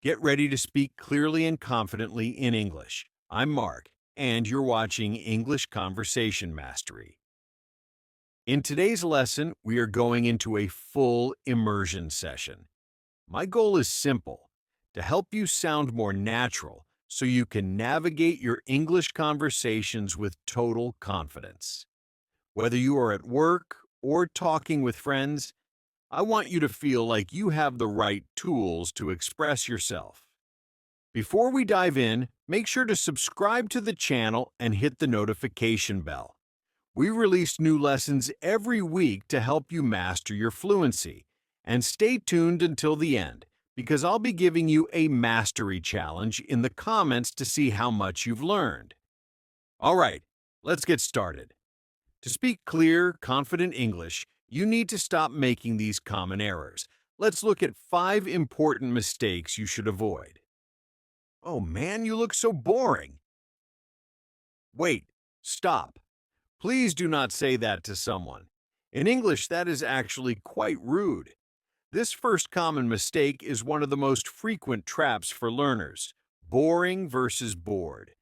Get ready to speak clearly and confidently in English. I'm Mark, and you're watching English Conversation Mastery. In today's lesson, we are going into a full immersion session. My goal is simple, to help you sound more natural so you can navigate your English conversations with total confidence. Whether you are at work or talking with friends, I want you to feel like you have the right tools to express yourself. Before we dive in, make sure to subscribe to the channel and hit the notification bell. We release new lessons every week to help you master your fluency. And stay tuned until the end, because I'll be giving you a mastery challenge in the comments to see how much you've learned. All right, let's get started. To speak clear, confident English, you need to stop making these common errors. Let's look at 5 important mistakes you should avoid. Oh man, you look so boring. Wait, stop. Please do not say that to someone. In English, that is actually quite rude. This first common mistake is one of the most frequent traps for learners: boring versus bored.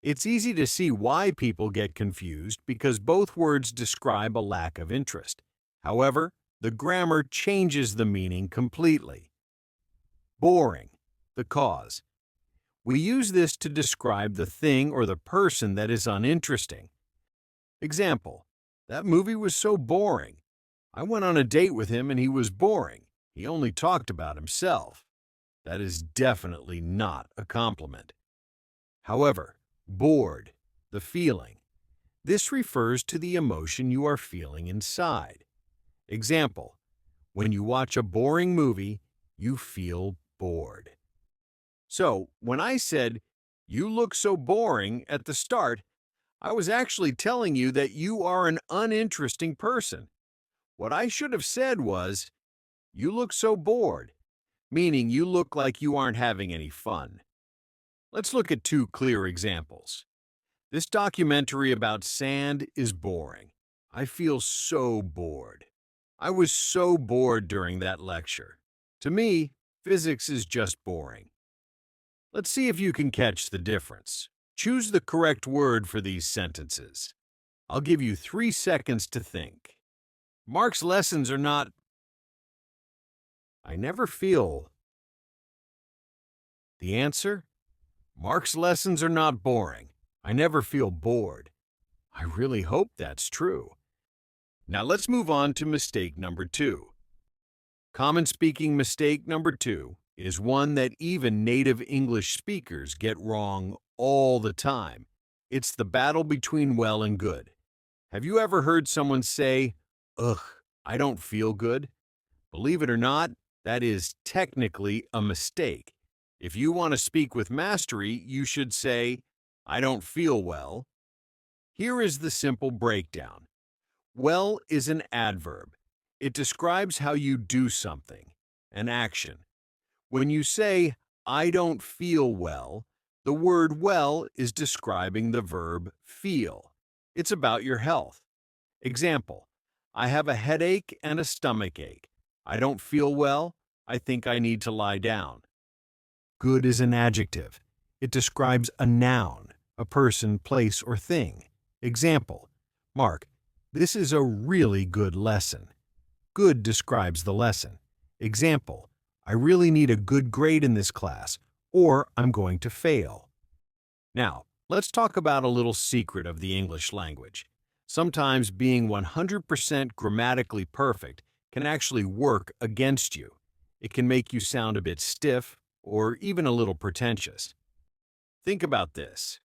It's easy to see why people get confused because both words describe a lack of interest. However, the grammar changes the meaning completely. Boring, the cause. We use this to describe the thing or the person that is uninteresting. Example: that movie was so boring. I went on a date with him and he was boring. He only talked about himself. That is definitely not a compliment. However, bored, the feeling. This refers to the emotion you are feeling inside. Example: when you watch a boring movie, you feel bored. So, when I said, "You look so boring" at the start, I was actually telling you that you are an uninteresting person. What I should have said was, "You look so bored," meaning you look like you aren't having any fun. Let's look at 2 clear examples. This documentary about sand is boring. I feel so bored. I was so bored during that lecture. To me, physics is just boring. Let's see if you can catch the difference. Choose the correct word for these sentences. I'll give you 3 seconds to think. Mark's lessons are not. I never feel. The answer? Mark's lessons are not boring. I never feel bored. I really hope that's true. Now let's move on to mistake number 2. Common speaking mistake number 2 is one that even native English speakers get wrong all the time. It's the battle between well and good. Have you ever heard someone say, "Ugh, I don't feel good"? Believe it or not, that is technically a mistake. If you want to speak with mastery, you should say, "I don't feel well." Here is the simple breakdown. Well is an adverb. It describes how you do something, an action. When you say, "I don't feel well," the word well is describing the verb feel. It's about your health. Example: I have a headache and a stomach ache. I don't feel well. I think I need to lie down. Good is an adjective. It describes a noun, a person, place, or thing. Example: Mark, this is a really good lesson. Good describes the lesson. Example: I really need a good grade in this class, or I'm going to fail. Now, let's talk about a little secret of the English language. Sometimes being 100% grammatically perfect can actually work against you. It can make you sound a bit stiff or even a little pretentious. Think about this.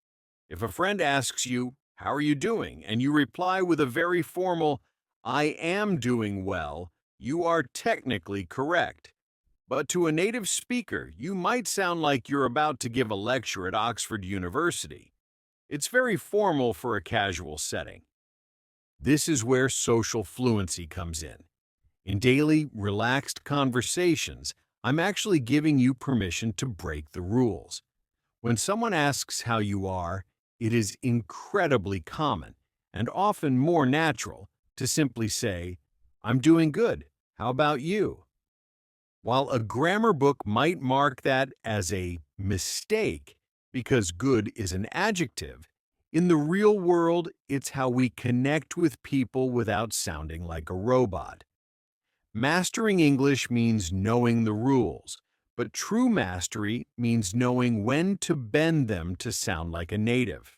If a friend asks you, "How are you doing?" and you reply with a very formal, "I am doing well," you are technically correct. But to a native speaker, you might sound like you're about to give a lecture at Oxford University. It's very formal for a casual setting. This is where social fluency comes in. In daily, relaxed conversations, I'm actually giving you permission to break the rules. When someone asks how you are, it is incredibly common and often more natural to simply say, "I'm doing good. How about you?" While a grammar book might mark that as a mistake because good is an adjective, in the real world, it's how we connect with people without sounding like a robot. Mastering English means knowing the rules, but true mastery means knowing when to bend them to sound like a native.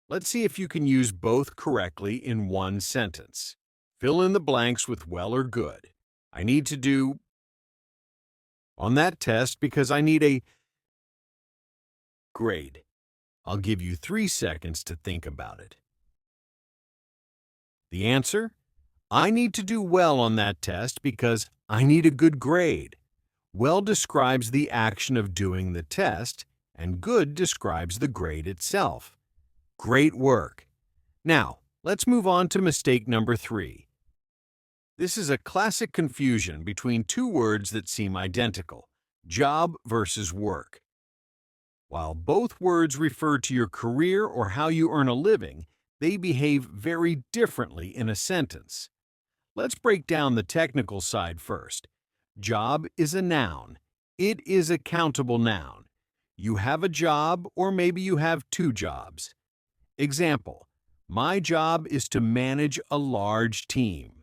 Let's see if you can use both correctly in one sentence. Fill in the blanks with well or good. I need to do on that test because I need a grade. I'll give you 3 seconds to think about it. The answer? I need to do well on that test because I need a good grade. Well describes the action of doing the test, and good describes the grade itself. Great work. Now, let's move on to mistake number 3. This is a classic confusion between two words that seem identical, job versus work. While both words refer to your career or how you earn a living, they behave very differently in a sentence. Let's break down the technical side first. Job is a noun. It is a countable noun. You have a job, or maybe you have 2 jobs. Example, my job is to manage a large team.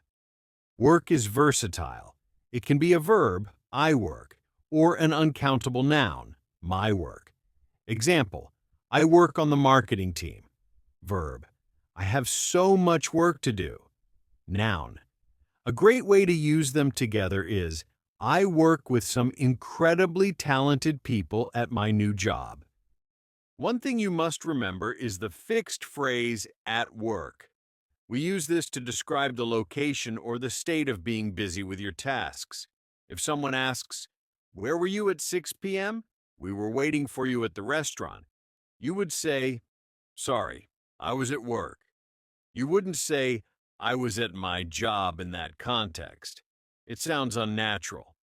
Work is versatile. It can be a verb, I work, or an uncountable noun, my work. Example, I work on the marketing team. Verb, I have so much work to do. Noun. A great way to use them together is, I work with some incredibly talented people at my new job. One thing you must remember is the fixed phrase, at work. We use this to describe the location or the state of being busy with your tasks. If someone asks, where were you at 6 p.m.? We were waiting for you at the restaurant. You would say, sorry, I was at work. You wouldn't say, I was at my job in that context. It sounds unnatural.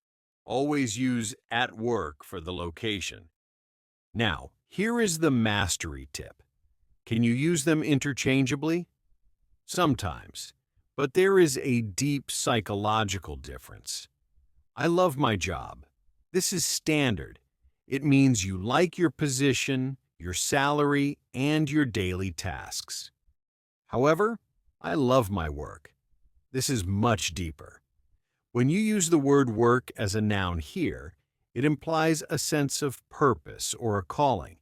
Always use at work for the location. Now, here is the mastery tip. Can you use them interchangeably? Sometimes, but there is a deep psychological difference. I love my job. This is standard. It means you like your position, your salary, and your daily tasks. However, I love my work. This is much deeper. When you use the word work as a noun here, it implies a sense of purpose or a calling.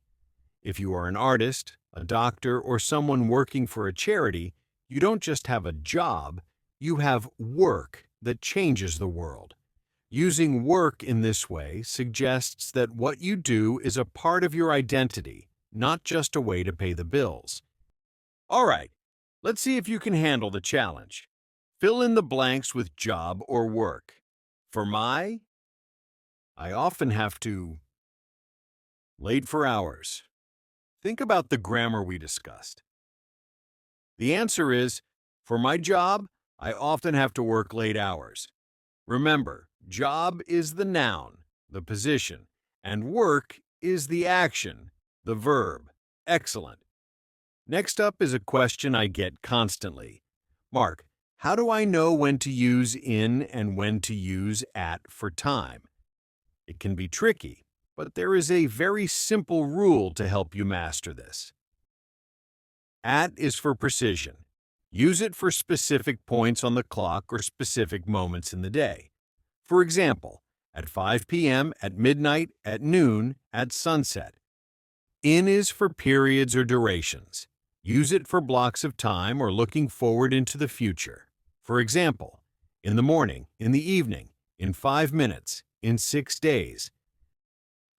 If you are an artist, a doctor, or someone working for a charity, you don't just have a job, you have work that changes the world. Using work in this way suggests that what you do is a part of your identity, not just a way to pay the bills. All right, let's see if you can handle the challenge. Fill in the blanks with job or work. For I often have to late for hours. Think about the grammar we discussed. The answer is, for my job, I often have to work late hours. Remember, job is the noun, the position, and work is the action, the verb. Excellent. Next up is a question I get constantly. Mark, how do I know when to use in and when to use at for time? It can be tricky, but there is a very simple rule to help you master this. At is for precision. Use it for specific points on the clock or specific moments in the day. For example, at 5 p.m., at midnight, at noon, at sunset. In is for periods or durations. Use it for blocks of time or looking forward into the future. For example, in the morning, in the evening, in 5 minutes, in 6 days.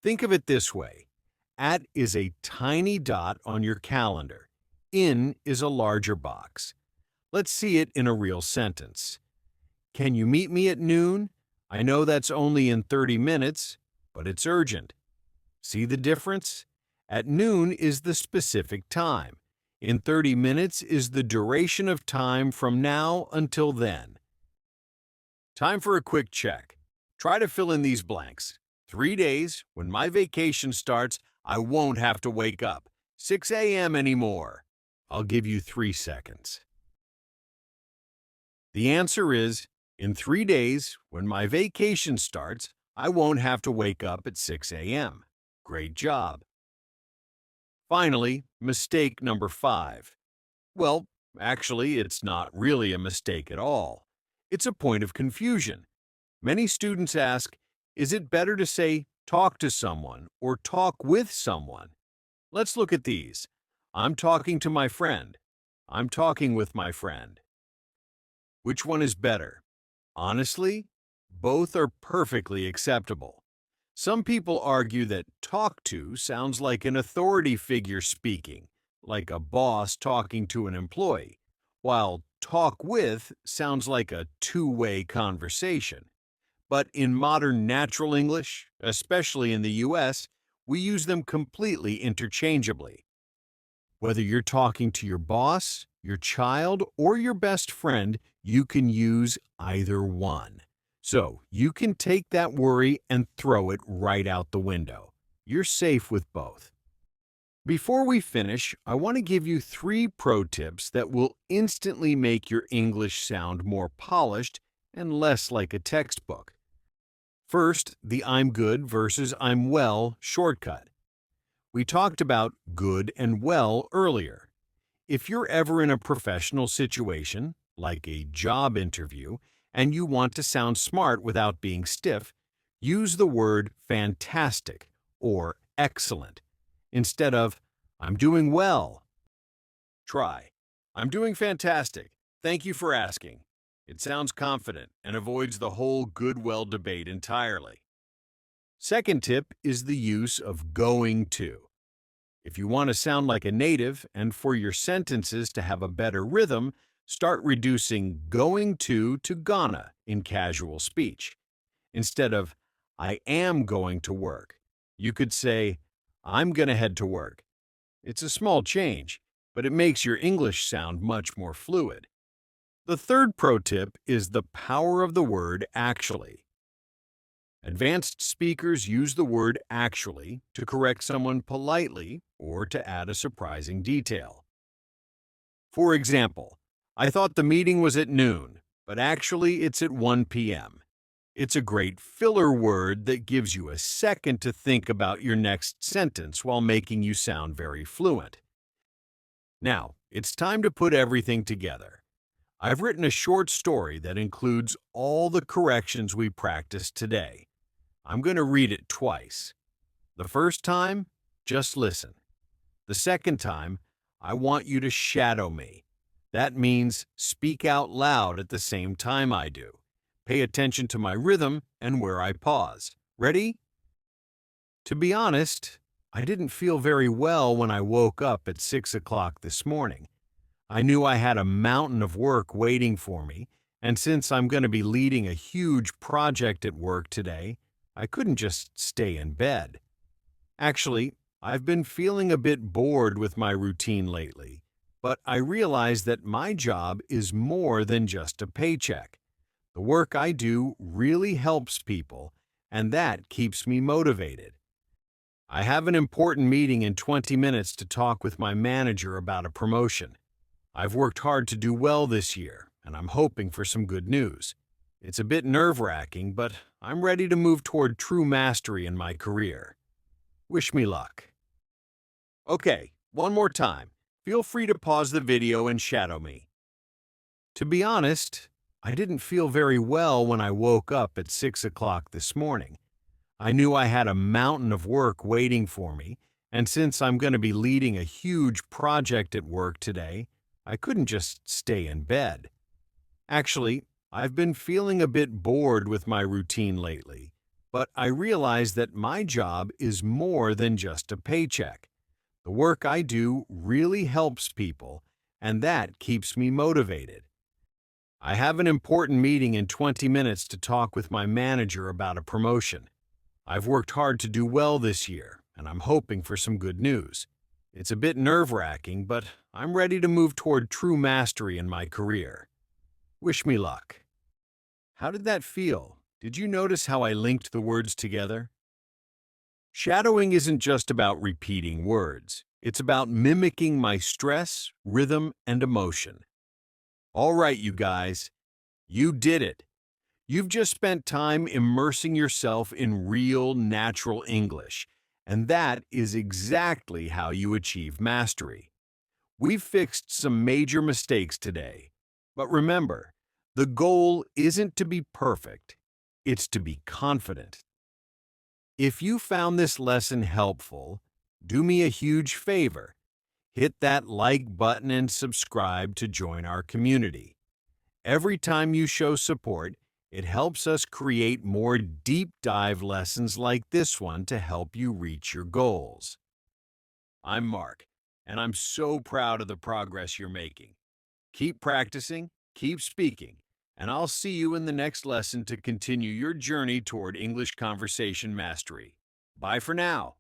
Think of it this way. At is a tiny dot on your calendar. In is a larger box. Let's see it in a real sentence. Can you meet me at noon? I know that's only in 30 minutes, but it's urgent. See the difference? At noon is the specific time. In 30 minutes is the duration of time from now until then. Time for a quick check. Try to fill in these blanks. 3 days, when my vacation starts, I won't have to wake up 6 a.m. anymore. I'll give you 3 seconds. The answer is, In 3 days, when my vacation starts, I won't have to wake up at 6 a.m. Great job. Finally, mistake number 5. Well, actually, it's not really a mistake at all. It's a point of confusion. Many students ask, is it better to say talk to someone or talk with someone? Let's look at these. I'm talking to my friend. I'm talking with my friend. Which one is better? Honestly, both are perfectly acceptable. Some people argue that talk to sounds like an authority figure speaking, like a boss talking to an employee, while talk with sounds like a two-way conversation. But in modern natural English, especially in the US, we use them completely interchangeably. Whether you're talking to your boss, your child, or your best friend, you can use either one. So you can take that worry and throw it right out the window. You're safe with both. Before we finish, I want to give you 3 pro tips that will instantly make your English sound more polished and less like a textbook. First, the I'm good versus I'm well shortcut. We talked about good and well earlier. If you're ever in a professional situation, like a job interview, and you want to sound smart without being stiff, use the word fantastic or excellent instead of I'm doing well. Try, I'm doing fantastic. Thank you for asking. It sounds confident and avoids the whole good-well debate entirely. Second tip is the use of going to. If you want to sound like a native and for your sentences to have a better rhythm, start reducing going to gonna in casual speech. Instead of I am going to work, you could say I'm gonna head to work. It's a small change, but it makes your English sound much more fluid. The third pro tip is the power of the word actually. Advanced speakers use the word actually to correct someone politely or to add a surprising detail. For example, I thought the meeting was at noon, but actually it's at 1 p.m. It's a great filler word that gives you a second to think about your next sentence while making you sound very fluent. Now, it's time to put everything together. I've written a short story that includes all the corrections we practiced today. I'm going to read it twice. The first time, just listen. The second time, I want you to shadow me. That means speak out loud at the same time I do. Pay attention to my rhythm and where I pause. Ready? To be honest, I didn't feel very well when I woke up at 6 o'clock this morning. I knew I had a mountain of work waiting for me, and since I'm going to be leading a huge project at work today, I couldn't just stay in bed. Actually, I've been feeling a bit bored with my routine lately, but I realized that my job is more than just a paycheck. The work I do really helps people, and that keeps me motivated. I have an important meeting in 20 minutes to talk with my manager about a promotion. I've worked hard to do well this year, and I'm hoping for some good news. It's a bit nerve-wracking, but I'm ready to move toward true mastery in my career. Wish me luck. Okay, one more time. Feel free to pause the video and shadow me. To be honest, I didn't feel very well when I woke up at 6 o'clock this morning. I knew I had a mountain of work waiting for me, and since I'm going to be leading a huge project at work today, I couldn't just stay in bed. Actually, I've been feeling a bit bored with my routine lately, but I realized that my job is more than just a paycheck. The work I do really helps people, and that keeps me motivated. I have an important meeting in 20 minutes to talk with my manager about a promotion. I've worked hard to do well this year, and I'm hoping for some good news. It's a bit nerve-wracking, but I'm ready to move toward true mastery in my career. Wish me luck. How did that feel? Did you notice how I linked the words together? Shadowing isn't just about repeating words. It's about mimicking my stress, rhythm, and emotion. All right, you guys, you did it. You've just spent time immersing yourself in real, natural English, and that is exactly how you achieve mastery. We've fixed some major mistakes today, but remember, the goal isn't to be perfect, it's to be confident. If you found this lesson helpful, do me a huge favor. Hit that like button and subscribe to join our community. Every time you show support, it helps us create more deep dive lessons like this one to help you reach your goals. I'm Mark, and I'm so proud of the progress you're making. Keep practicing, keep speaking, and I'll see you in the next lesson to continue your journey toward English conversation mastery. Bye for now.